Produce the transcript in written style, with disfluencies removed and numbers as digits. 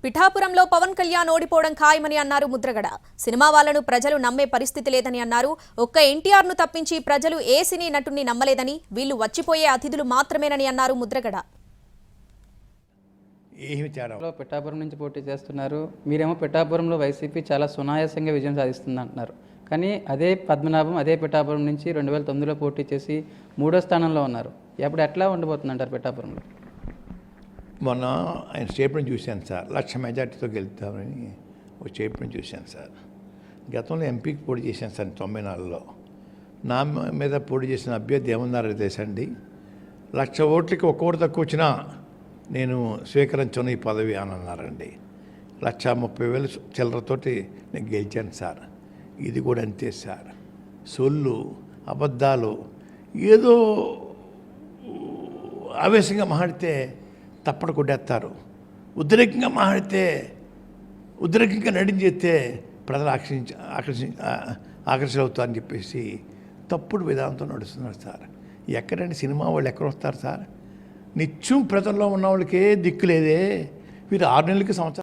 పిఠాపురంలో పవన్ కళ్యాణ్ ఓడిపోవడం ఖాయమని అన్నారు ముద్రగడ. సినిమా వాళ్లను ప్రజలు నమ్మే పరిస్థితి లేదని అన్నారు. ఒక్క ఎన్టీఆర్ ను తప్పించి ప్రజలు ఏ సినీ నటుని నమ్మలేదని, వీళ్లు వచ్చిపోయే అతిథులు మాత్రమేనని అన్నారు ముద్రగడ. పిఠాపురం నుంచి పోటీ చేస్తున్నారు. మీరేమో పిఠాపురంలో వైసీపీ చాలా సునాయాసంగా విజయం సాధిస్తుంది అంటున్నారు. కానీ అదే పద్మనాభం అదే పిఠాపురం నుంచి 2009లో పోటీ చేసి 3వ స్థానంలో ఉన్నారు. ఇప్పుడు ఎట్లా ఉండబోతుందంటారు పిఠాపురంలో? మొన్న ఆయన స్టేట్మెంట్ చూశాను సార్, 1,00,000 మెజార్టీతో గెలుస్తామని ఒక స్టేట్మెంట్ చూశాను సార్. గతంలో ఎంపీకి పోటీ చేశాను సార్ 94లో. నా మీద పోటీ చేసిన అభ్యర్థి ఏమన్నారో తెలుసండి, 1,00,000 ఓట్లకి ఒక్క ఓటు తక్కువ వచ్చినా నేను స్వీకరించను ఈ పదవి అని అన్నారండి. 1,30,000 చిల్లరతోటి నేను గెలిచాను సార్. ఇది కూడా అంతే సార్. సొల్లు అబద్ధాలు ఏదో ఆవేశంగా మాట్లాడితే తప్పడు కొట్టేస్తారు, ఉద్రేకంగా మాట్లాడితే ఉద్రేకంగా నడిచేస్తే ప్రజలు ఆకర్షితులవుతారని చెప్పేసి తప్పుడు విధానంతో నడుస్తున్నారు సార్. ఎక్కడండి సినిమా వాళ్ళు ఎక్కడ వస్తారు సార్? నిత్యం ప్రజల్లో ఉన్న వాళ్ళకే దిక్కు లేదే. వీరు 6 నెలలకి సంవత్సరం